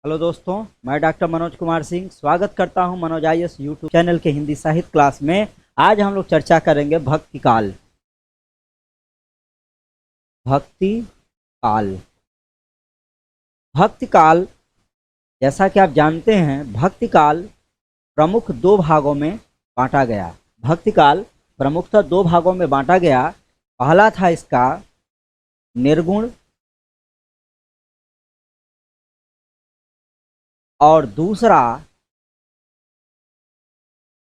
Hello दोस्तों, मैं doctor Manoj Kumar Singh स्वागत करता हूं मनोज आईएएस यूट्यूब चैनल के हिंदी साहित्य क्लास में। आज हम लोग चर्चा करेंगे भक्ति काल। भक्ति काल भक्ति काल जैसा कि आप जानते हैं, भक्ति काल प्रमुख दो भागों में बांटा गया। भक्ति काल प्रमुखतः दो भागों में बांटा गया। पहला था इसका निर्गुण और दूसरा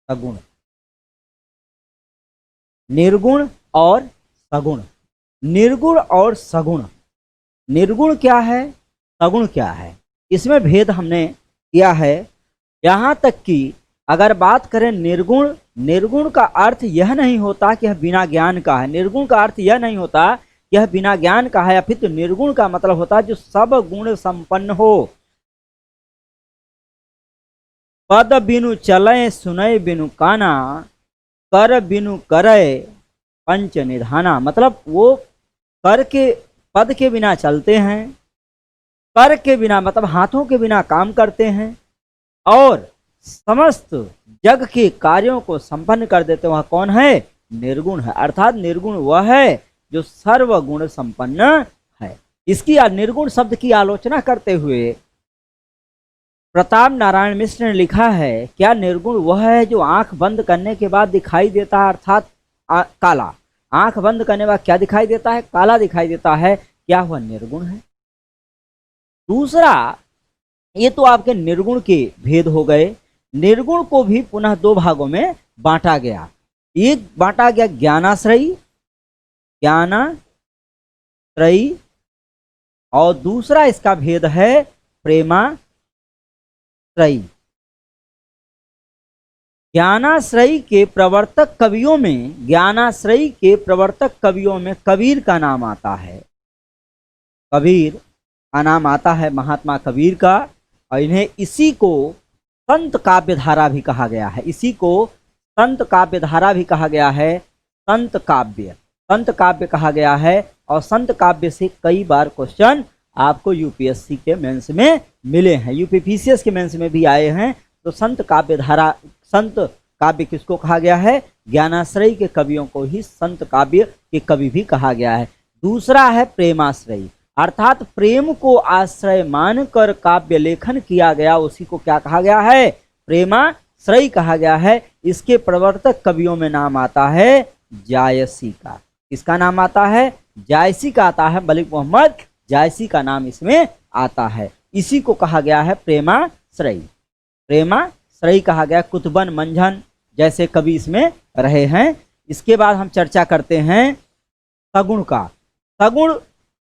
सगुण। निर्गुण और सगुण। निर्गुण और सगुण। निर्गुण क्या है, सगुण क्या है, इसमें भेद हमने किया है। यहाँ तक कि अगर बात करें निर्गुण, निर्गुण का अर्थ यह नहीं होता कि यह बिना ज्ञान का है। निर्गुण का अर्थ यह नहीं होता कि यह बिना ज्ञान का है, या फिर तो निर्गुण का मतलब होता है जो सब गुण संपन्न हो। पद बिनु चलय सुनय बिनु काना, कर बिनु करय पंच निधाना। मतलब वो कर के पद के बिना चलते हैं, कर के बिना मतलब हाथों के बिना काम करते हैं, और समस्त जग के कार्यों को संपन्न कर देते। वह कौन है? निर्गुण है। अर्थात निर्गुण वह है जो सर्वगुण संपन्न है। इसकी निर्गुण शब्द की आलोचना करते हुए प्रताप नारायण मिश्र ने लिखा है, क्या निर्गुण वह है जो आंख बंद करने के बाद दिखाई देता है, अर्थात काला। आंख बंद करने के बाद क्या दिखाई देता है? काला दिखाई देता है। क्या वह निर्गुण है? दूसरा, ये तो आपके निर्गुण के भेद हो गए। निर्गुण को भी पुनः दो भागों में बांटा गया। एक बांटा गया ज्ञानाश्रयी, ज्ञानाश्रयी, और दूसरा इसका भेद है प्रेमाश्रयी। ज्ञानाश्रयी के प्रवर्तक कवियों में, ज्ञानाश्रयी के प्रवर्तक कवियों में कबीर का नाम आता है। कबीर का नाम आता है, महात्मा कबीर का। और इन्हें इसी को संत काव्य धारा भी कहा गया है। इसी को संत काव्य धारा भी कहा गया है। संत काव्य, संत काव्य कहा गया है। और संत काव्य से कई बार क्वेश्चन आपको यूपीएससी के मेंस में मिले हैं, यूपीपीसीएस के मेंस में भी आए हैं। तो संत काव्य धारा, संत काव्य किसको कहा गया है? ज्ञानाश्रयी के कवियों को ही संत काव्य के कवि भी कहा गया है। दूसरा है प्रेमाश्रयी, अर्थात प्रेम को आश्रय मानकर काव्य लेखन किया गया, उसी को क्या कहा गया है? प्रेमाश्रयी कहा गया है। इसके प्रवर्तक कवियों में नाम आता है जायसी का। किसका नाम आता है? जायसी का आता है। मलिक मोहम्मद जायसी का नाम इसमें आता है। इसी को कहा गया है प्रेमाश्रयी। प्रेमाश्रयी कहा गया। कुतुबन मंझन जैसे कवि इसमें रहे हैं। इसके बाद हम चर्चा करते हैं सगुण का। सगुण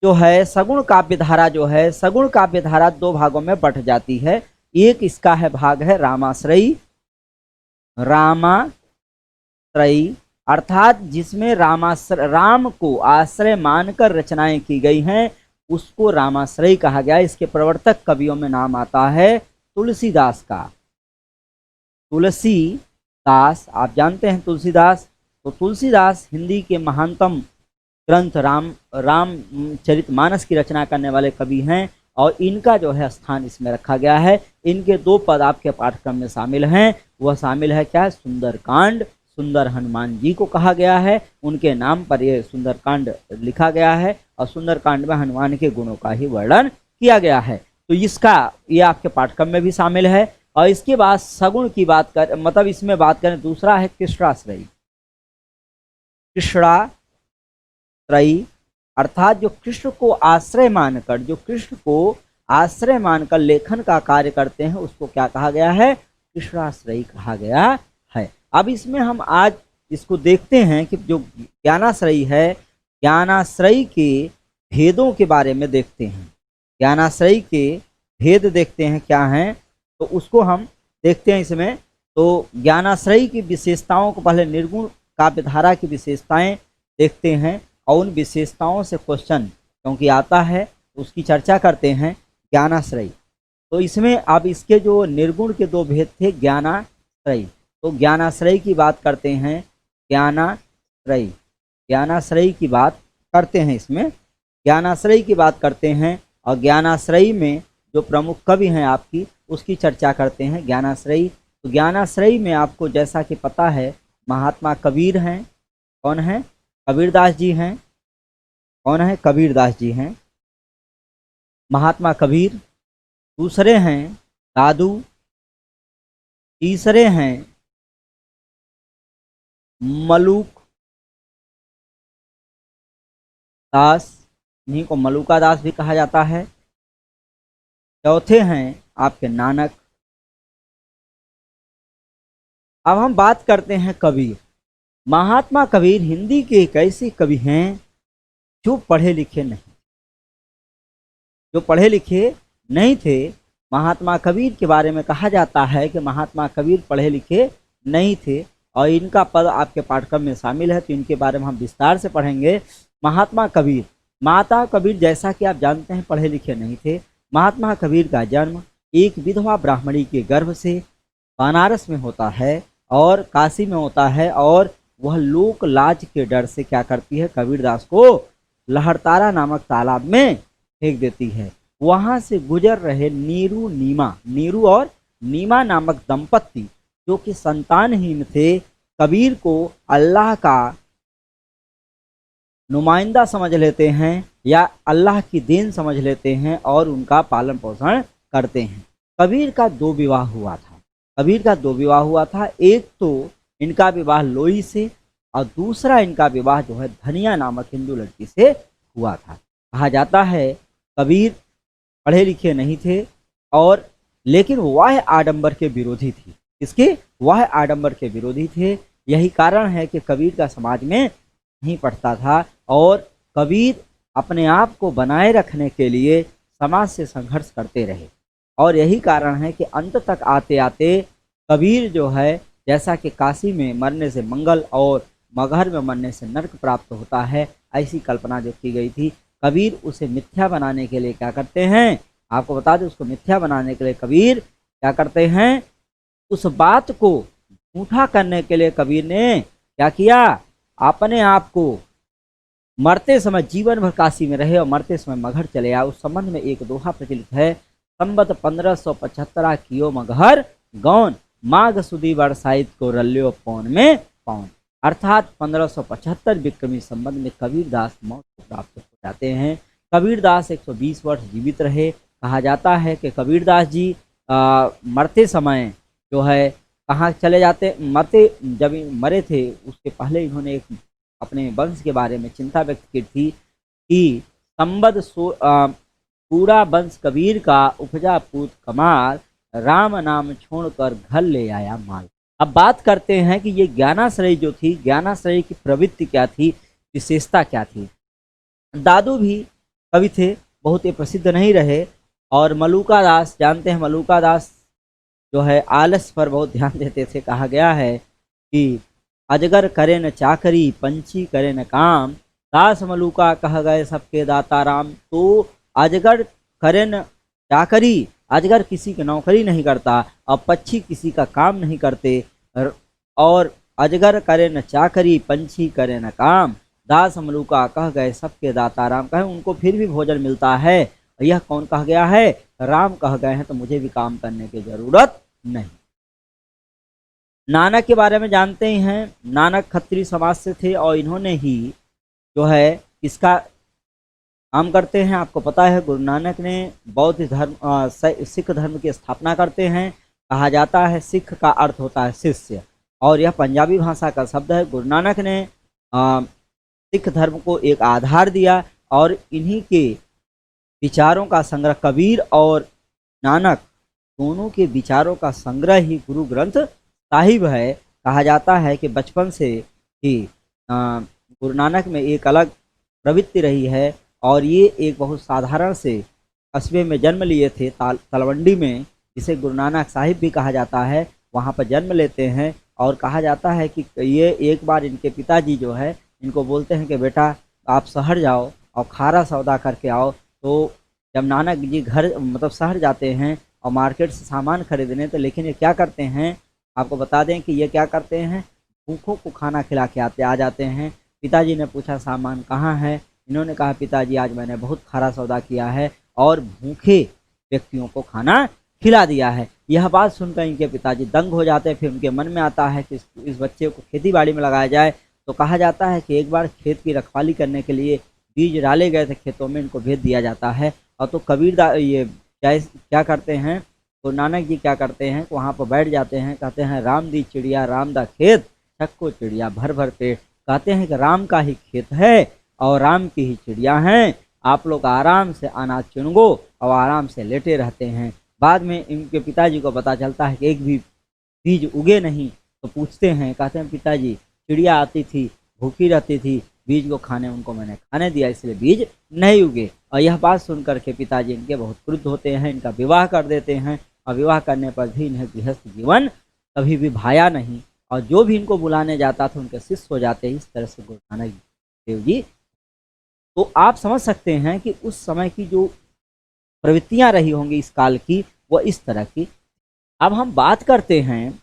जो है, सगुण काव्य धारा जो है, सगुण काव्य धारा दो भागों में बंट जाती है। एक इसका है भाग है रामाश्रयी। रामाश्रयी अर्थात जिसमें राम को आश्रय मानकर रचनाएं की गई हैं, उसको रामाश्रयी कहा गया। इसके प्रवर्तक कवियों में नाम आता है तुलसीदास का। तुलसीदास, आप जानते हैं तुलसीदास। तो तुलसीदास हिंदी के महानतम ग्रंथ रामचरितमानस की रचना करने वाले कवि हैं, और इनका जो है स्थान इसमें रखा गया है। इनके दो पद आपके पाठ्यक्रम में शामिल हैं। वह शामिल है क्या? सुंदरकांड। सुंदर हनुमान जी को कहा गया है, उनके नाम पर यह सुंदरकांड लिखा गया है, और सुंदरकांड में हनुमान के गुणों का ही वर्णन किया गया है। तो इसका ये आपके पाठ्यक्रम में भी शामिल है। और इसके बाद सगुण की बात कर, मतलब इसमें बात करें, दूसरा है कृष्णाश्रयी। कृष्णाश्रयी अर्थात जो कृष्ण को आश्रय मानकर, जो कृष्ण को आश्रय मानकर लेखन का कार्य करते हैं, उसको क्या कहा गया है? कृष्णाश्रयी कहा गया है। अब इसमें हम आज इसको देखते हैं कि जो ज्ञानाश्रयी है, ज्ञानाश्रयी के भेदों के बारे में देखते हैं। ज्ञानाश्रयी के भेद देखते हैं क्या हैं, तो उसको हम देखते हैं इसमें। तो ज्ञानाश्रयी की विशेषताओं को, पहले निर्गुण काव्य धारा की विशेषताएं देखते हैं, और उन विशेषताओं से क्वेश्चन क्योंकि आता है, उसकी चर्चा करते हैं। ज्ञानाश्रयी, तो इसमें अब इसके जो निर्गुण के दो भेद थे, ज्ञानाश्रयी। तो ज्ञानाश्रयी की बात करते हैं। ज्ञानाश्रयी की बात करते हैं इसमें। ज्ञानाश्रयी की बात करते हैं। और ज्ञानाश्रयी में जो प्रमुख कवि हैं आपकी, उसकी चर्चा करते हैं। ज्ञानाश्रयी, तो ज्ञानाश्रयी में आपको जैसा कि पता है महात्मा कबीर हैं। कौन है? कबीरदास जी हैं। कौन है? कबीरदास जी हैं, महात्मा कबीर। दूसरे हैं दादू। तीसरे हैं मलूक दास, इन्हीं को मलूका दास भी कहा जाता है। चौथे हैं आपके नानक। अब हम बात करते हैं कबीर। महात्मा कबीर हिंदी के एक ऐसे कवि हैं जो पढ़े लिखे नहीं, जो पढ़े लिखे नहीं थे। महात्मा कबीर के बारे में कहा जाता है कि महात्मा कबीर पढ़े लिखे नहीं थे, और इनका पद आपके पाठ्यक्रम में शामिल है, तो इनके बारे में हम विस्तार से पढ़ेंगे। महात्मा कबीर, माता कबीर जैसा कि आप जानते हैं पढ़े लिखे नहीं थे। महात्मा कबीर का जन्म एक विधवा ब्राह्मणी के गर्भ से बनारस में होता है और काशी में होता है, और वह लोक लाज के डर से क्या करती है, कबीरदास को लहरतारा नामक तालाब में फेंक देती है। वहां से गुजर रहे नीरू और नीमा नामक दंपत्ति, जो कि संतानहीन थे, कबीर को अल्लाह का नुमाइंदा समझ लेते हैं या अल्लाह की देन समझ लेते हैं और उनका पालन पोषण करते हैं। कबीर का दो विवाह हुआ था। कबीर का दो विवाह हुआ था। एक तो इनका विवाह लोई से, और दूसरा इनका विवाह जो है धनिया नामक हिंदू लड़की से हुआ था। कहा जाता है कबीर पढ़े लिखे नहीं थे, और लेकिन वह आडंबर के विरोधी थी। इसके वह आडंबर के विरोधी थे। यही कारण है कि कबीर का समाज में नहीं पढ़ता था, और कबीर अपने आप को बनाए रखने के लिए समाज से संघर्ष करते रहे। और यही कारण है कि अंत तक आते आते कबीर जो है, जैसा कि काशी में मरने से मंगल और मगहर में मरने से नरक प्राप्त होता है, ऐसी कल्पना जो की गई थी, कबीर उसे मिथ्या बनाने के लिए क्या करते हैं, आपको बता दें, उसको मिथ्या बनाने के लिए कबीर क्या करते हैं, उस बात को झूठा करने के लिए कबीर ने क्या किया, अपने आप को मरते समय जीवन भर काशी में रहे और मरते समय मगहर चले आए। उस संबंध में एक दोहा प्रचलित है, संबत 1575 कियो मगहर गौन, माघ सुदी बरसाइत को रल्यो पौन में पौन। अर्थात 1575 विक्रमी संबंध में कबीरदास मौत को प्राप्त हो जाते हैं। कबीरदास 120 वर्ष जीवित रहे। कहा जाता है कि कबीरदास जी मरते समय जो है कहाँ चले जाते, मरते जब मरे थे उसके पहले इन्होंने एक अपने वंश के बारे में चिंता व्यक्त की थी कि पूरा वंश कबीर का उपजा पूत कमाल, राम नाम छोड़कर घर ले आया माल। अब बात करते हैं कि ये ज्ञानाश्रयी जो थी, ज्ञानाश्रयी की प्रवृत्ति क्या थी, विशेषता क्या थी। दादू भी कवि थे, बहुत ही प्रसिद्ध नहीं रहे। और मलूका दास, जानते हैं मलूका दास जो है आलस्य पर बहुत ध्यान देते थे। कहा गया है कि अजगर करे न चाकरी, पंछी करे न काम, दास मलूका कह गए सबके दाता राम। तो अजगर करे न चाकरी, अजगर किसी की नौकरी नहीं करता और पक्षी किसी का काम नहीं करते, और अजगर करे न चाकरी, पंछी करे न काम, दास मलूका कह गए सबके दाता राम। कहे उनको फिर भी भोजन मिलता है। यह कौन कह गया है, राम कह गए हैं, तो मुझे भी काम करने की जरूरत नहीं। नानक के बारे में जानते ही हैं, नानक खत्री समाज से थे और इन्होंने ही जो है इसका काम करते हैं। आपको पता है गुरु नानक ने बौद्ध धर्म सिख धर्म की स्थापना करते हैं। कहा जाता है सिख का अर्थ होता है शिष्य, और यह पंजाबी भाषा का शब्द है। गुरु नानक ने सिख धर्म को एक आधार दिया, और इन्हीं के विचारों का संग्रह, कबीर और नानक दोनों के विचारों का संग्रह ही गुरु ग्रंथ साहिब है। कहा जाता है कि बचपन से ही गुरु नानक में एक अलग प्रवृत्ति रही है, और ये एक बहुत साधारण से कस्बे में जन्म लिए थे, तलवंडी में, जिसे गुरु नानक साहिब भी कहा जाता है। वहाँ पर जन्म लेते हैं, और कहा जाता है कि ये एक बार इनके पिताजी जो है इनको बोलते हैं कि बेटा आप शहर जाओ और खारा सौदा करके आओ। तो जब नानक जी घर मतलब शहर जाते हैं और मार्केट से सामान खरीदने, तो लेकिन ये क्या करते हैं, आपको बता दें कि ये क्या करते हैं, भूखों को खाना खिला के आ जाते हैं। पिताजी ने पूछा सामान कहाँ है, इन्होंने कहा पिताजी आज मैंने बहुत खारा सौदा किया है और भूखे व्यक्तियों को खाना खिला दिया है। यह बात सुनकर इनके पिताजी दंग हो जाते हैं। फिर उनके मन में आता है कि इस बच्चे को खेती बाड़ी में लगाया जाए। तो कहा जाता है कि एक बार खेत की रखवाली करने के लिए बीज डाले गए थे खेतों में, इनको भेज दिया जाता है। और तो कबीरदास ये क्या करते हैं, तो नानक जी क्या करते हैं, वहाँ पर बैठ जाते हैं, कहते हैं राम दी चिड़िया राम दा खेत, छक्को चिड़िया भर भर पेट। कहते हैं कि राम का ही खेत है और राम की ही चिड़िया हैं, आप लोग आराम से अनाज चुनगो और आराम से लेटे रहते हैं। बाद में इनके पिताजी को पता चलता है कि एक भी बीज उगे नहीं। तो पूछते हैं, कहते हैं पिताजी चिड़िया आती थी, भूखी रहती थी, बीज को उनको मैंने खाने दिया, इसलिए बीज नहीं उगे। और यह बात सुनकर के पिताजी इनके बहुत क्रुद्ध होते हैं, इनका विवाह कर देते हैं। और विवाह करने पर भी इन्हें गृहस्थ जीवन कभी भी भाया नहीं, और जो भी इनको बुलाने जाता था उनके शिष्य हो जाते हैं। इस तरह से गुरु नानक देव जी, तो आप समझ सकते हैं कि उस समय की जो प्रवृत्तियां रही होंगी इस काल की, वो इस तरह की। अब हम बात करते हैं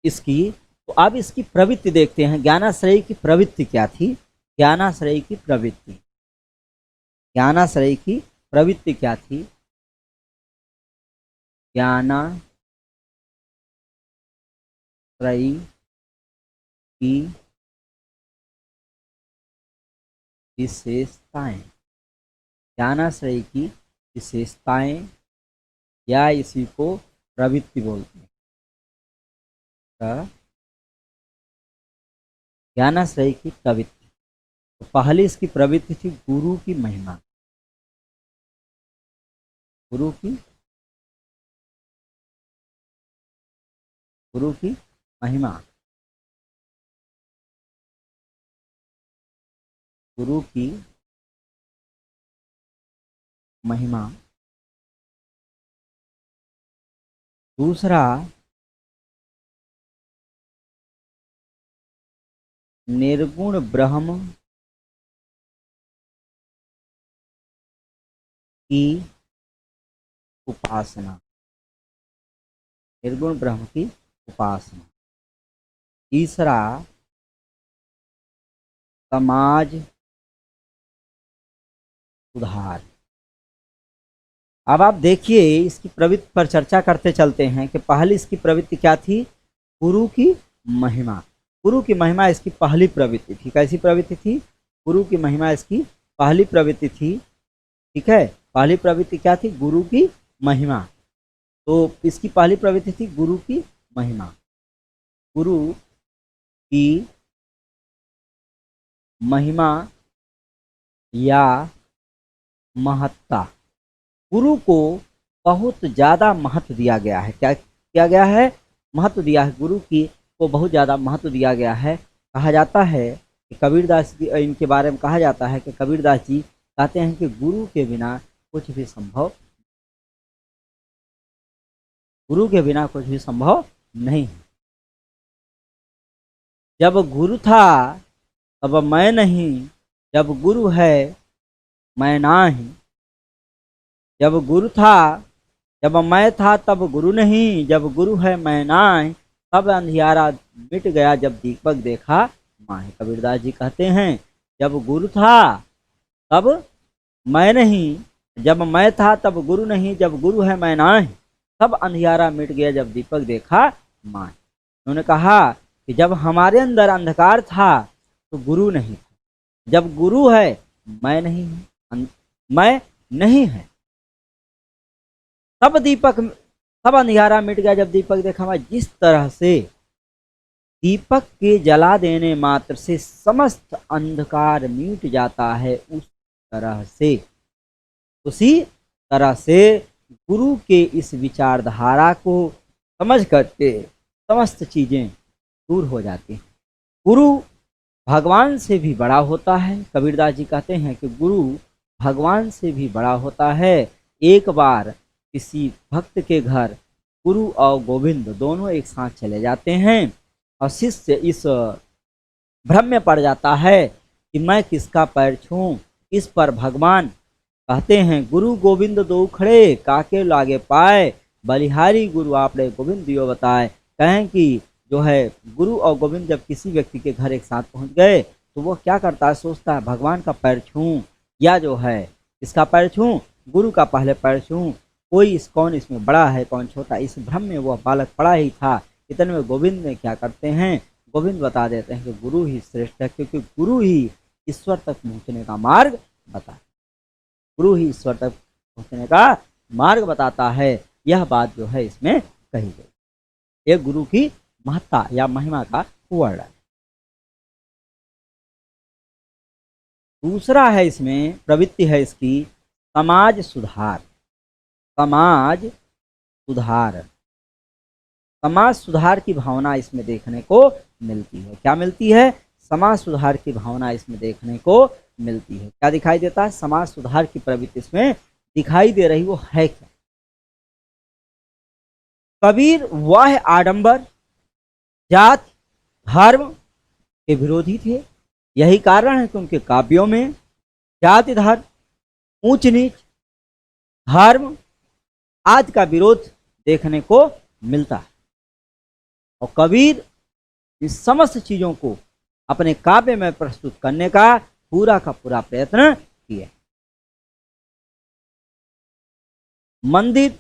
इसकी, तो अब इसकी प्रवृत्ति देखते हैं। ज्ञानाश्रयी की प्रवृत्ति क्या थी? ज्ञानाश्रयी की प्रवृत्ति, ज्ञानाश्रयी की प्रवृत्ति क्या थी? ज्ञानाश्रयी की विशेषताएं, ज्ञानाश्रयी की विशेषताएं या इसी को प्रवृत्ति बोलते हैं। ज्ञानाश्रयी की प्रवृत्ति, तो पहली इसकी प्रवृत्ति थी गुरु की महिमा, गुरु की महिमा, गुरु की महिमा। दूसरा निर्गुण ब्रह्म की उपासना, निर्गुण ब्रह्म की उपासना। तीसरा समाज सुधार। अब आप देखिए इसकी प्रवृत्ति पर चर्चा करते चलते हैं कि पहली इसकी प्रवृत्ति क्या थी? गुरु की महिमा, गुरु की महिमा इसकी पहली प्रवृत्ति थी। कैसी प्रवृत्ति थी? गुरु की महिमा इसकी पहली प्रवृत्ति थी। ठीक है, पहली प्रवृत्ति क्या थी? गुरु की महिमा। तो इसकी पहली प्रवृत्ति थी गुरु की महिमा, गुरु की महिमा या महत्ता। गुरु को बहुत ज़्यादा महत्व दिया गया है। क्या किया गया है? महत्व दिया है, गुरु की को बहुत ज़्यादा महत्व दिया गया है। कहा जाता है कि कबीरदास जी, इनके बारे में कहा जाता है कि कबीरदास जी कहते हैं कि गुरु के बिना कुछ भी संभव, गुरु के बिना कुछ भी संभव नहीं है। जब गुरु था तब मैं नहीं, जब गुरु है मैं नाही। जब गुरु था, जब मैं था तब गुरु नहीं, जब गुरु है मैं नाही। तब अंधियारा मिट गया जब दीपक देखा माही। कबीरदास जी कहते हैं जब गुरु था तब मैं नहीं, जब मैं था तब गुरु नहीं, जब गुरु है मैं नाही। तब अंधियारा मिट गया जब दीपक देखा माही। उन्होंने कहा कि जब हमारे अंदर अंधकार था तो गुरु नहीं था, जब गुरु है मैं नहीं है, मैं नहीं है। तब अंधियारा मिट गया जब दीपक देखा मैं। जिस तरह से दीपक के जला देने मात्र से समस्त अंधकार मिट जाता है, उसी तरह से गुरु के इस विचारधारा को समझ करके समस्त चीजें दूर हो जाती हैं। गुरु भगवान से भी बड़ा होता है। कबीरदास जी कहते हैं कि गुरु भगवान से भी बड़ा होता है। एक बार किसी भक्त के घर गुरु और गोविंद दोनों एक साथ चले जाते हैं और शिष्य इस भ्रम में पड़ जाता है कि मैं किसका पैर छूं। इस पर भगवान कहते हैं गुरु गोविंद दो खड़े काके लागे पाए, बलिहारी गुरु आपने गोविंद दियो बताए। कहें कि जो है गुरु और गोविंद जब किसी व्यक्ति के घर एक साथ पहुंच गए तो वो क्या करता है, सोचता है भगवान का पैर छूं या जो है इसका पैर छूं, गुरु का पहले पैर छूं, कोई कौन इसमें बड़ा है कौन छोटा, इस भ्रम में वह बालक पड़ा ही था। इतने में गोविंद ने क्या करते हैं, गोविंद बता देते हैं कि गुरु ही श्रेष्ठ है, क्योंकि गुरु ही ईश्वर तक पहुंचने का मार्ग बताता है। गुरु ही ईश्वर तक पहुंचने का मार्ग बताता है। यह बात जो है इसमें कही गई, एक गुरु की महत्ता या महिमा का वर्णन। दूसरा है इसमें प्रवृत्ति है इसकी समाज सुधार। समाज सुधार, समाज सुधार की भावना इसमें देखने को मिलती है। क्या मिलती है, समाज सुधार की भावना इसमें देखने को मिलती है। क्या दिखाई देता है, समाज सुधार की प्रवृत्ति इसमें दिखाई दे रही, वो है क्या। कबीर वह आडंबर, जात, धर्म के विरोधी थे। यही कारण है कि उनके काव्यों में जाति धर्म, ऊंच नीच, धर्म आदि का विरोध देखने को मिलता है। और कबीर इस समस्त चीजों को अपने काव्य में प्रस्तुत करने का पूरा का पूरा प्रयत्न किया। मंदिर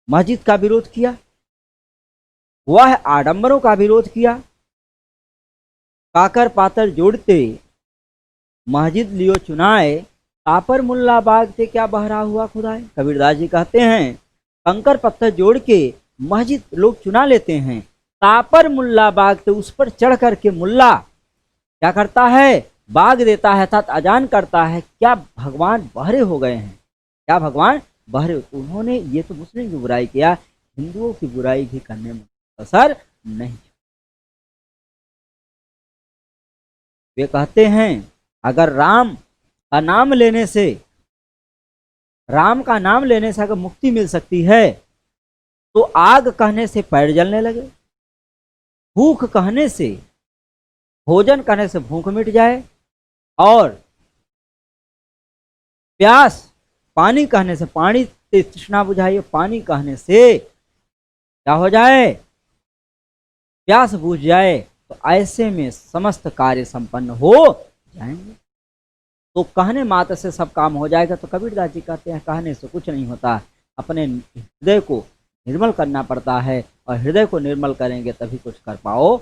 मस्जिद का विरोध किया, वह आडंबरों का विरोध किया। काकर पातर जोड़ते मस्जिद लियो चुनाए, कापर मुल्ला बाग से क्या बहरा हुआ खुदाए। कबीरदास जी कहते हैं कंकर पत्थर जोड़ के मस्जिद लोग चुना लेते हैं, कापर मुल्ला बाग से उस पर चढ़ करके मुल्ला क्या करता है, बाग देता है अर्थात अजान करता है। क्या भगवान बहरे हो गए हैं, क्या भगवान बहरे। उन्होंने ये तो मुस्लिम की बुराई किया, हिंदुओं की बुराई भी करने में असर नहीं। वे कहते हैं अगर राम का नाम लेने से, राम का नाम लेने से अगर मुक्ति मिल सकती है तो आग कहने से पैर जलने लगे, भूख कहने से, भोजन कहने से भूख मिट जाए, और प्यास पानी कहने से पानी से तृष्णा बुझाइए, पानी कहने से क्या हो जाए, प्यास बुझ जाए। तो ऐसे में समस्त कार्य संपन्न हो जाएंगे। तो कहने मात्र से सब काम हो जाएगा। तो कबीरदास जी कहते हैं कहने से कुछ नहीं होता, अपने हृदय को निर्मल करना पड़ता है, और हृदय को निर्मल करेंगे तभी कुछ कर पाओ।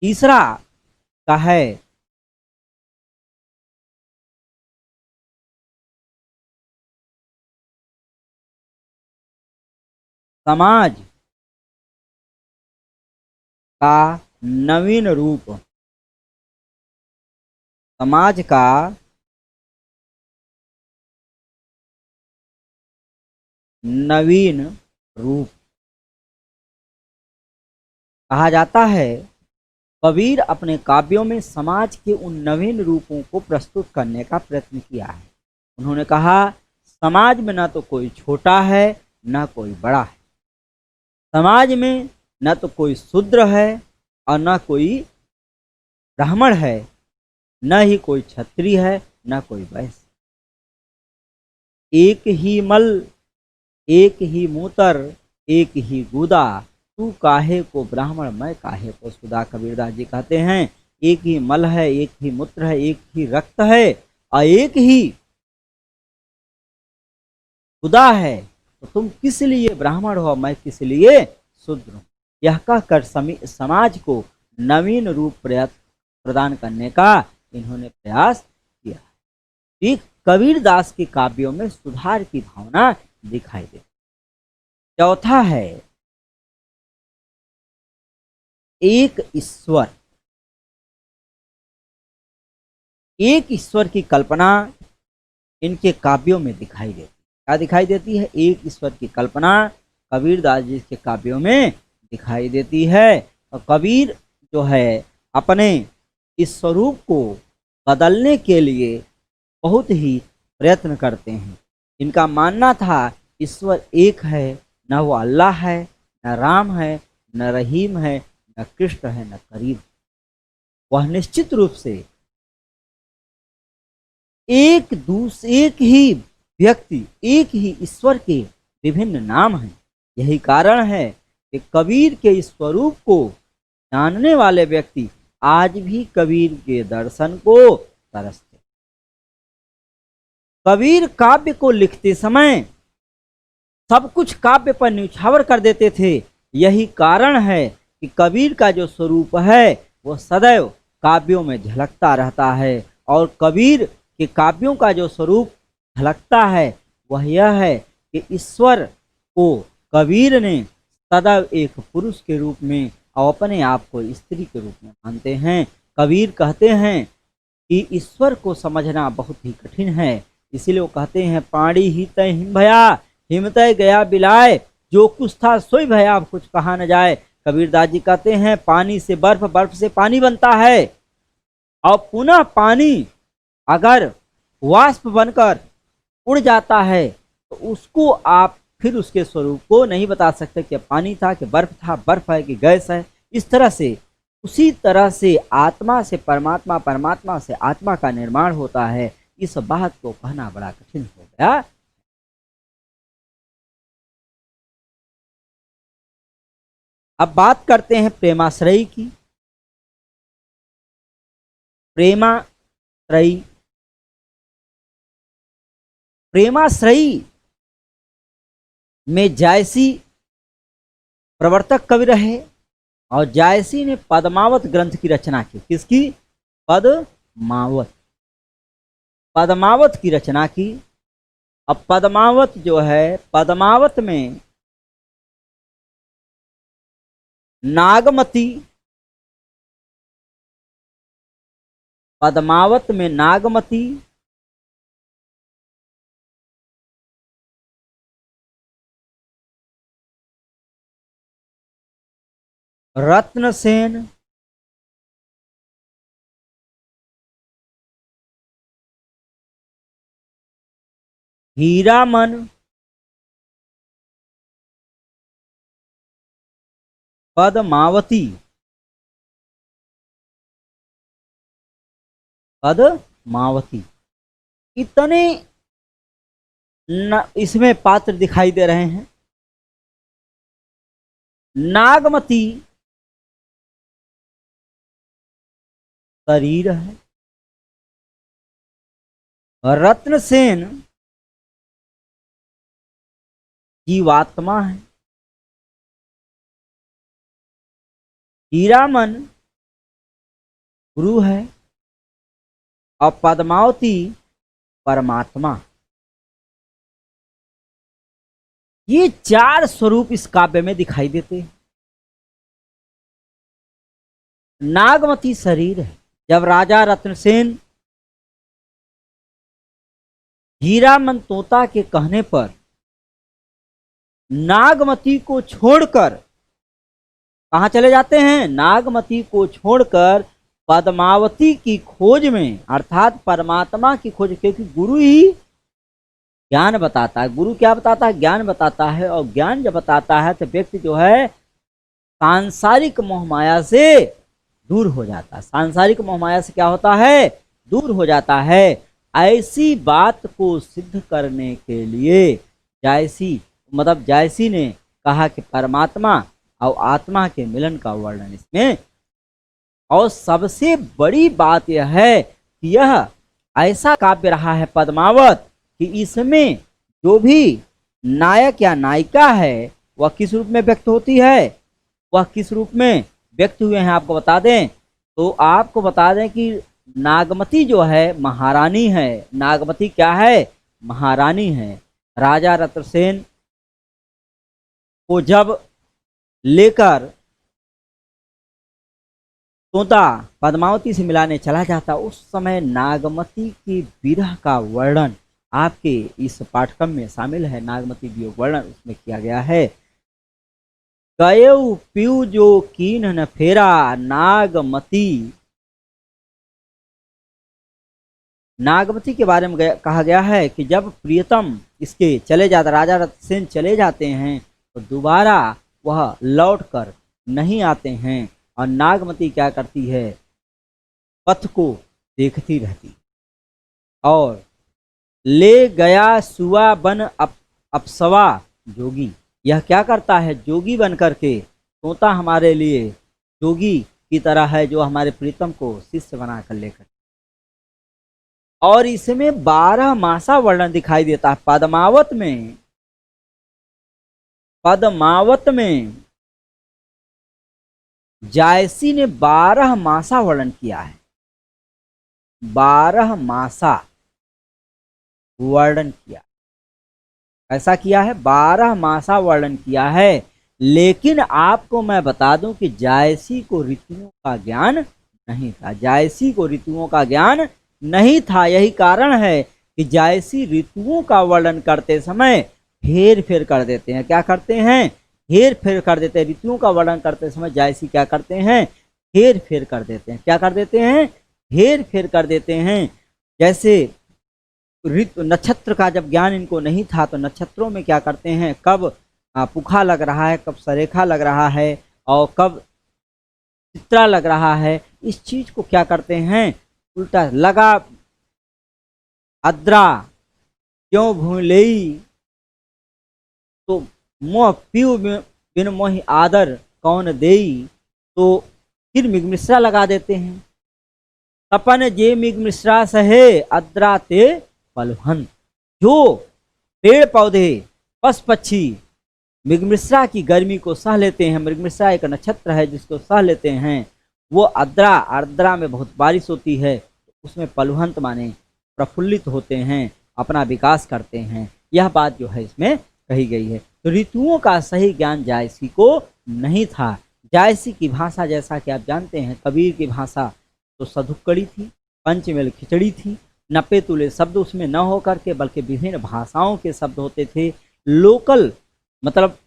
तीसरा का है समाज का नवीन रूप। समाज का नवीन रूप कहा जाता है। कबीर अपने काव्यों में समाज के उन नवीन रूपों को प्रस्तुत करने का प्रयत्न किया है। उन्होंने कहा समाज में न तो कोई छोटा है न कोई बड़ा है, समाज में न तो कोई शूद्र है और न कोई ब्राह्मण है, न ही कोई क्षत्रिय है न कोई वैश्य। एक ही मल, एक ही मूत्र, एक ही गुदा, तू काहे को ब्राह्मण मैं काहे को सुदा। कबीरदास जी कहते हैं एक ही मल है, एक ही मूत्र है, एक ही रक्त है और एक ही खुदा है, तो तुम किस लिए ब्राह्मण हो, मैं किस लिए शूद्र हूं। यह कहकर समाज को नवीन रूप प्रदान करने का इन्होंने प्रयास किया। एक कबीरदास के काव्यों में सुधार की भावना दिखाई देती। चौथा है एक ईश्वर। एक ईश्वर की कल्पना इनके काव्यों में दिखाई देती। क्या दिखाई देती है, एक ईश्वर की कल्पना कबीरदास जी के काव्यों में दिखाई देती है। और कबीर जो है अपने इस स्वरूप को बदलने के लिए बहुत ही प्रयत्न करते हैं। इनका मानना था ईश्वर एक है, न वो अल्लाह है, न राम है, न रहीम है, न कृष्ण है, न करीम। वह निश्चित रूप से एक ही व्यक्ति, एक ही ईश्वर के विभिन्न नाम हैं। यही कारण है कि कबीर के इस स्वरूप को जानने वाले व्यक्ति आज भी कबीर के दर्शन को तरसते। कबीर काव्य को लिखते समय सब कुछ काव्य पर न्यौछावर कर देते थे। यही कारण है कि कबीर का जो स्वरूप है वो सदैव काव्यों में झलकता रहता है। और कबीर के काव्यों का जो स्वरूप झलकता है वह यह है कि ईश्वर को कबीर ने सदैव एक पुरुष के रूप में और अपने आप को स्त्री के रूप में मानते हैं। कबीर कहते हैं कि ईश्वर को समझना बहुत ही कठिन है, इसीलिए वो कहते हैं पाणी ही तय हिम भया, हिमतय गया बिलाए, जो कुछ था सोई भया अब कुछ कहा न जाए। कबीरदास जी कहते हैं पानी से बर्फ, बर्फ से पानी बनता है और पुनः पानी अगर वाष्प बनकर उड़ जाता है तो उसको आप फिर उसके स्वरूप को नहीं बता सकते कि पानी था कि बर्फ था, बर्फ है कि गैस है। इस तरह से उसी तरह से आत्मा से परमात्मा, परमात्मा से आत्मा का निर्माण होता है। इस बात को कहना बड़ा कठिन हो गया। अब बात करते हैं प्रेमाश्रयी की। प्रेमाश्रयी, प्रेमाश्रयी में जायसी प्रवर्तक कवि रहे और जायसी ने पद्मावत ग्रंथ की रचना की। किसकी? पद्मावत, पद्मावत की रचना की। अब पद्मावत जो है, पद्मावत में नागमती, पद्मावत में नागमती, रत्नसेन, हीरामन, पद्मावती, पद्मावती, इतने इसमें पात्र दिखाई दे रहे हैं। नागमती शरीर है, रत्नसेन जीवात्मा है, हीरामन गुरु है और पद्मावती परमात्मा। ये चार स्वरूप इस काव्य में दिखाई देते हैं। नागमती शरीर है। जब राजा रत्नसेन हीरामन तोता के कहने पर नागमती को छोड़कर कहां चले जाते हैं? नागमती को छोड़कर पद्मावती की खोज में, अर्थात परमात्मा की खोज, क्योंकि गुरु ही ज्ञान बताता है। गुरु क्या बताता है? ज्ञान बताता है। और ज्ञान जब बताता है तो व्यक्ति जो है सांसारिक मोहमाया से दूर हो जाता है। सांसारिक मोहमाया से क्या होता है? दूर हो जाता है। ऐसी बात को सिद्ध करने के लिए जायसी ने कहा कि परमात्मा और आत्मा के मिलन का वर्णन इसमें। और सबसे बड़ी बात यह है कि यह ऐसा काव्य रहा है पद्मावत कि इसमें जो भी नायक या नायिका है वह किस रूप में व्यक्त होती है? वह किस रूप में व्यक्त हुए हैं आपको बता दें तो आपको बता दें कि नागमती जो है महारानी है। नागमती क्या है? महारानी है। राजा रत्नसेन को जब लेकर तोता पद्मावती से मिलाने चला जाता, उस समय नागमती की विरह का वर्णन आपके इस पाठ्यक्रम में शामिल है। नागमती वियोग वर्णन उसमें किया गया है। गयऊ पीऊ जो कीन न फेरा, नागमती। नागमती के बारे में कहा गया है कि जब प्रियतम इसके चले जाते, राजा रत्नसेन चले जाते हैं तो दोबारा वह लौट कर नहीं आते हैं। और नागमती क्या करती है? पथ को देखती रहती और ले गया सुआ बन अपसवा जोगी। यह क्या करता है? जोगी बन करके, तोता हमारे लिए जोगी की तरह है जो हमारे प्रीतम को शिष्य बनाकर लेकर, और इसमें 12 मासा वर्णन दिखाई देता है। पद्मावत में जायसी ने 12 मासा वर्णन किया है, 12 मासा वर्णन किया। ऐसा किया है, 12 मासा वर्णन किया है। लेकिन आपको मैं बता दूं कि जायसी को ऋतुओं का ज्ञान नहीं था, जायसी को ऋतुओं का ज्ञान नहीं था। यही कारण है कि जायसी ऋतुओं का वर्णन करते समय हेर फेर कर देते हैं। क्या करते हैं? हेर फेर कर देते हैं। ऋतुओं का वर्णन करते समय जायसी क्या करते हैं? हेर फेर कर देते हैं। क्या कर देते हैं? हेर फेर कर देते हैं। जैसे ऋतु नक्षत्र का जब ज्ञान इनको नहीं था तो नक्षत्रों में क्या करते हैं, कब पुखा लग रहा है, कब सरेखा लग रहा है और कब चित्रा लग रहा है, इस चीज को क्या करते हैं, उल्टा लगा अद्रा क्यों भूलेई, तो मोह पीऊ बिन मोहि आदर कौन देई, तो फिर मिगमिश्रा लगा देते हैं। तपन जे मिगमिश्रा सहे अद्रा ते पलहन। जो पेड़ पौधे पशु पक्षी मृगमिश्रा की गर्मी को सह लेते हैं, मृगमिश्रा एक नक्षत्र है जिसको सह लेते हैं, वो आर्द्रा में बहुत बारिश होती है, उसमें पलवंत माने प्रफुल्लित होते हैं, अपना विकास करते हैं। यह बात जो है इसमें कही गई है। तो ऋतुओं का सही ज्ञान जायसी को नहीं था। जायसी की भाषा जैसा कि आप जानते हैं, कबीर की भाषा तो सधुक्कड़ी थी, पंचमेल खिचड़ी थी, नपे तुले शब्द उसमें न होकर के बल्कि विभिन्न भाषाओं के शब्द होते थे। लोकल मतलब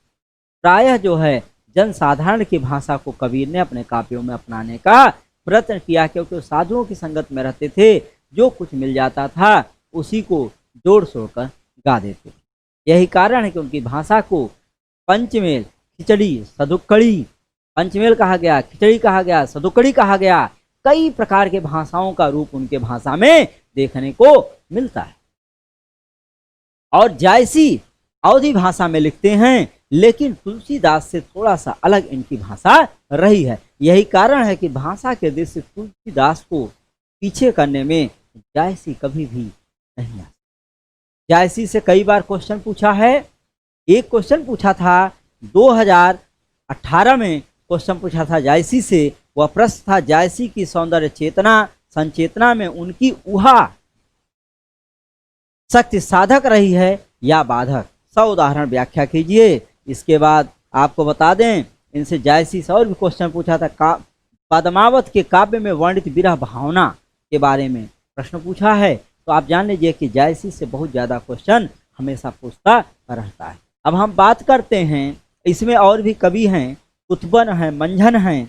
प्रायः जो है जनसाधारण की भाषा को कबीर ने अपने काव्यों में अपनाने का प्रयत्न किया, क्योंकि साधुओं की संगत में रहते थे, जो कुछ मिल जाता था उसी को जोड़ सोड़ कर गा देते थे। यही कारण है कि उनकी भाषा को पंचमेल खिचड़ी सधुक्कड़ी, पंचमेल कहा गया, खिचड़ी कहा गया, सधुक्कड़ी कहा गया। कई प्रकार के भाषाओं का रूप उनके भाषा में देखने को मिलता है। और जायसी अवधी भाषा में लिखते हैं, लेकिन तुलसीदास से थोड़ा सा अलग इनकी भाषा रही है। यही कारण है कि भाषा के दृष्टि से तुलसीदास को पीछे करने में जायसी कभी भी नहीं आ। जायसी से कई बार क्वेश्चन पूछा है। एक क्वेश्चन पूछा था 2018 में, क्वेश्चन पूछा था जायसी से। वह प्रश्न था, जायसी की सौंदर्य चेतना संचेतना में उनकी ऊहा शक्ति साधक रही है या बाधक? 100 उदाहरण व्याख्या कीजिए। इसके बाद आपको बता दें, इनसे जायसी से और भी क्वेश्चन पूछा था। पद्मावत के काव्य में वर्णित विरह भावना के बारे में प्रश्न पूछा है। तो आप जान लीजिए कि जायसी से बहुत ज्यादा क्वेश्चन हमेशा पूछता रहता है। अब हम बात करते हैं, इसमें और भी कवि हैं, कुतुबन है, मंझन है,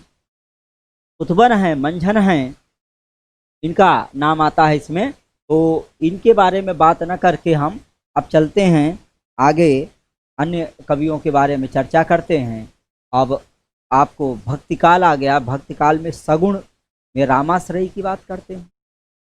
कुतुबन है, मंझन है, इनका नाम आता है इसमें। तो इनके बारे में बात न करके हम अब चलते हैं आगे, अन्य कवियों के बारे में चर्चा करते हैं। अब आपको भक्तिकाल आ गया। भक्तिकाल में सगुण में रामाश्रयी की बात करते हैं।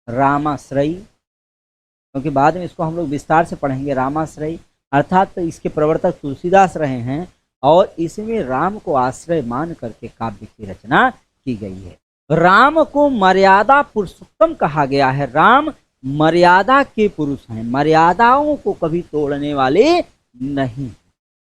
रामाश्रयी, क्योंकि बाद में इसको हम लोग विस्तार से पढ़ेंगे। रामाश्रयी अर्थात तो इसके प्रवर्तक तुलसीदास रहे हैं, और इसमें राम को आश्रय मान करके काव्य की रचना की गई है। राम को मर्यादा पुरुषोत्तम कहा गया है। राम मर्यादा के पुरुष हैं, मर्यादाओं को कभी तोड़ने वाले नहीं।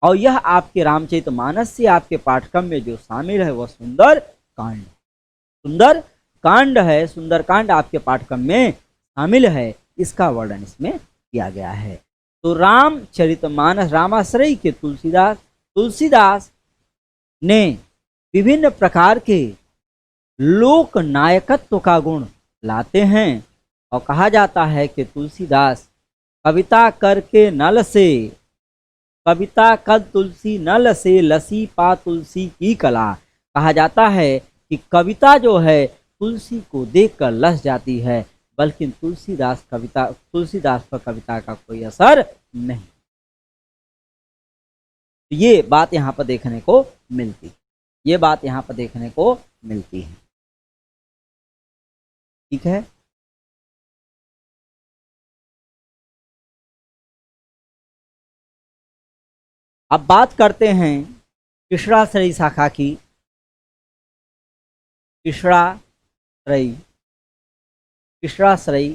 और यह आपके रामचरितमानस से आपके पाठ्यक्रम में जो शामिल है वह सुंदर कांड, सुंदर कांड है। सुंदर कांड आपके पाठ्यक्रम में शामिल है, इसका वर्णन इसमें किया गया है। तो रामचरितमानस रामाश्रयी के तुलसीदास ने विभिन्न प्रकार के लोक नायकत्व का गुण लाते हैं, और कहा जाता है कि तुलसीदास कविता करके नल से, कविता कद तुलसी नल से लसी पा तुलसी की कला। कहा जाता है कि कविता जो है तुलसी को देखकर लस जाती है, बल्कि तुलसीदास पर कविता का कोई असर नहीं। ये बात यहाँ पर देखने को मिलती है, ये बात यहाँ पर देखने को मिलती है। ठीक है। अब बात करते हैं कृष्णाश्रयी शाखा की। कृष्णाश्रयी। कृष्णाश्रयी,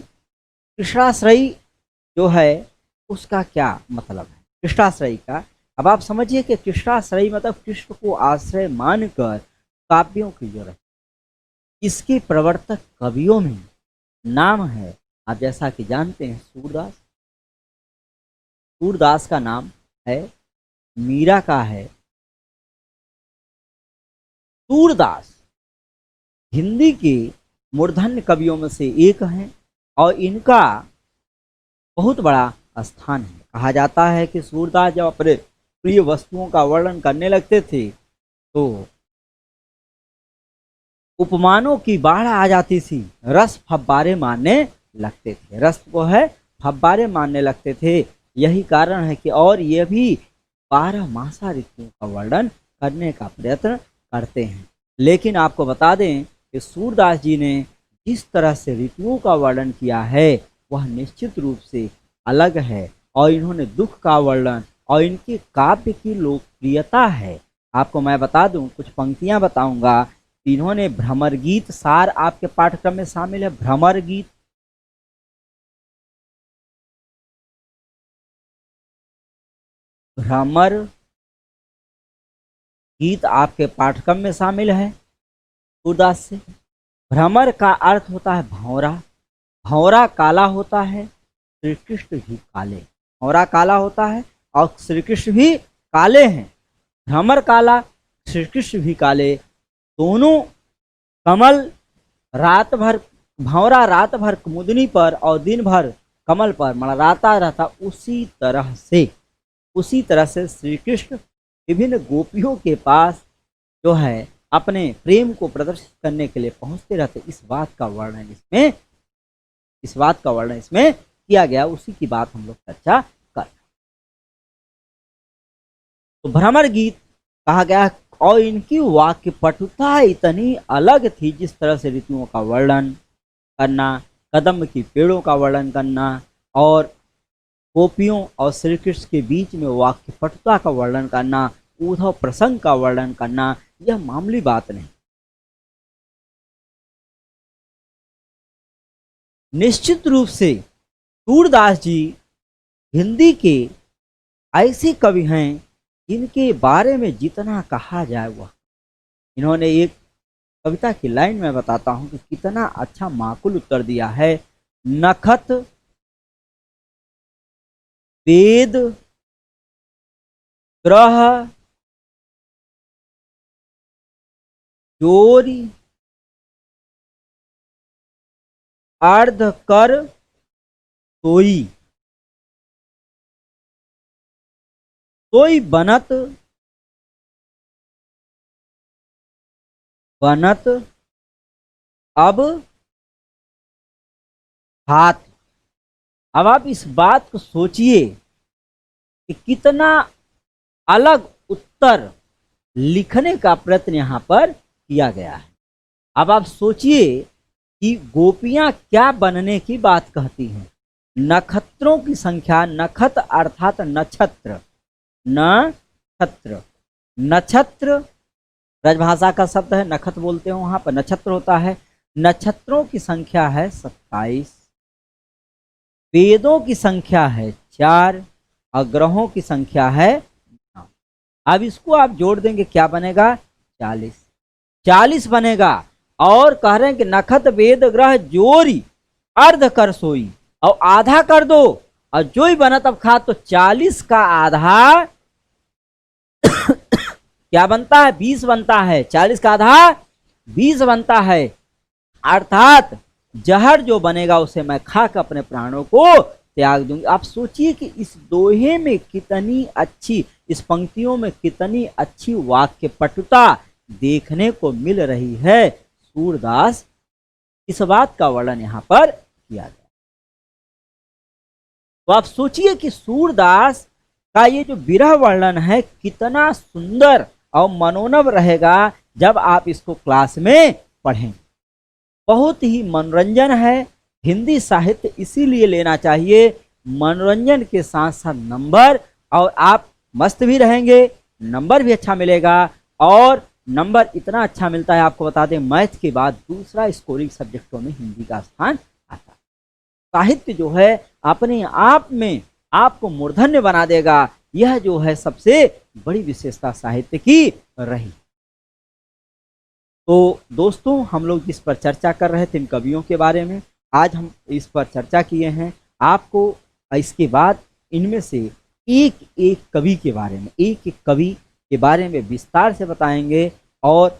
कृष्णाश्रयी जो है उसका क्या मतलब है कृष्णाश्रयी का? अब आप समझिए कि कृष्णाश्रयी मतलब कृष्ण को आश्रय मानकर काव्यों की जो रचना, इसके प्रवर्तक कवियों में नाम है, आप जैसा कि जानते हैं, सूरदास। सूरदास का नाम है, मीरा का है। सूरदास हिंदी के मूर्धन्य कवियों में से एक हैं और इनका बहुत बड़ा स्थान है। कहा जाता है कि सूरदास जब अपने प्रिय वस्तुओं का वर्णन करने लगते थे तो उपमानों की बाढ़ आ जाती थी, रस फव्वारे मारने लगते थे, रस को है फव्वारे मारने लगते थे। यही कारण है कि और ये भी 12 मासा ऋतुओं का वर्णन करने का प्रयत्न करते हैं। लेकिन आपको बता दें कि सूरदास जी ने जिस तरह से ऋतुओं का वर्णन किया है वह निश्चित रूप से अलग है और इन्होंने दुख का वर्णन और इनके काव्य की लोकप्रियता है। आपको मैं बता दूं, कुछ पंक्तियां बताऊंगा। इन्होंने भ्रमर गीत, सार आपके पाठ्यक्रम में शामिल है, भ्रमर गीत, भ्रमर गीत आपके पाठ्यक्रम में शामिल है सूरदास से। भ्रमर का अर्थ होता है भंवरा, भंवरा काला होता है, श्री कृष्ण भी काले, भंवरा काला होता है और श्री कृष्ण भी काले हैं। भ्रमर काला, श्री कृष्ण भी काले, दोनों कमल रात भर, भंवरा रात भर कुमुदनी पर और दिन भर कमल पर मंडराता रहता, उसी तरह से श्री कृष्ण विभिन्न गोपियों के पास जो है अपने प्रेम को प्रदर्शित करने के लिए पहुंचते रहते। इस बात का वर्णन इसमें किया गया, उसी की बात हम लोग चर्चा कर। तो भ्रमर गीत कहा गया और इनकी वाक्य पटुता इतनी अलग थी, जिस तरह से ऋतुओं का वर्णन करना, कदम्ब की पेड़ों का वर्णन करना और गोपियों और श्री कृष्ण के बीच में वाक्य पटुता का वर्णन करना, उद्धव प्रसंग का वर्णन करना, यह मामूली बात नहीं। निश्चित रूप से सूरदास जी हिंदी के ऐसे कवि हैं जिनके बारे में जितना कहा जाए वह। इन्होंने एक कविता की लाइन में बताता हूं कि कितना अच्छा माकुल उत्तर दिया है। नखत वेद ग्रह जोरी अर्ध कर सोई, सोई बनत बनत अब हाथ। अब आप इस बात को सोचिए कि कितना अलग उत्तर लिखने का प्रयत्न यहां पर किया गया है। अब आप सोचिए कि गोपियां क्या बनने की बात कहती हैं। नक्षत्रों की संख्या, नखत अर्थात नक्षत्र, नक्षत्र, नक्षत्र ब्रजभाषा का शब्द है, नखत बोलते हैं, वहां पर नक्षत्र होता है। नक्षत्रों की संख्या है 27, वेदों की संख्या है 4 और ग्रहों की संख्या है 9। अब इसको आप जोड़ देंगे क्या बनेगा? 40, 40 बनेगा। और कह रहे हैं कि नखत वेद ग्रह जोरी अर्ध कर सोई, और आधा कर दो और जो ही बना तब खा, तो 40 का आधा क्या बनता है? 20 बनता है। 40 का आधा 20 बनता है, अर्थात जहर जो बनेगा उसे मैं खाकर अपने प्राणों को त्याग दूंगी। आप सोचिए कि इस दोहे में कितनी अच्छी, इस पंक्तियों में कितनी अच्छी वाक्य पटुता देखने को मिल रही है। सूरदास इस बात का वर्णन यहां पर किया गया। तो आप सोचिए कि सूरदास का ये जो विरह वर्णन है कितना सुंदर और मनोनव रहेगा जब आप इसको क्लास में पढ़ें। बहुत ही मनोरंजन है। हिंदी साहित्य इसीलिए लेना चाहिए, मनोरंजन के साथ साथ नंबर, और आप मस्त भी रहेंगे, नंबर भी अच्छा मिलेगा और नंबर इतना अच्छा मिलता है, आपको बता दें मैथ के बाद दूसरा स्कोरिंग सब्जेक्टों में हिंदी का स्थान आता है। साहित्य जो है अपने आप में आपको मूर्धन्य बना देगा, यह जो है सबसे बड़ी विशेषता साहित्य की रही। तो दोस्तों, हम लोग जिस पर चर्चा कर रहे थे इन कवियों के बारे में, आज हम इस पर चर्चा किए हैं। आपको इसके बाद इनमें से एक एक कवि के बारे में, एक एक कवि के बारे में विस्तार से बताएंगे और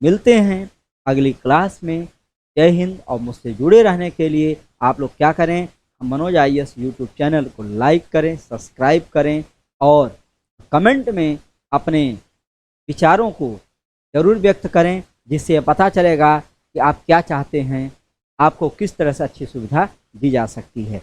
मिलते हैं अगली क्लास में। जय हिंद। और मुझसे जुड़े रहने के लिए आप लोग क्या करें, मनोज IAS यूट्यूब चैनल को लाइक करें, सब्सक्राइब करें और कमेंट में अपने विचारों को ज़रूर व्यक्त करें, जिससे यह पता चलेगा कि आप क्या चाहते हैं, आपको किस तरह से अच्छी सुविधा दी जा सकती है।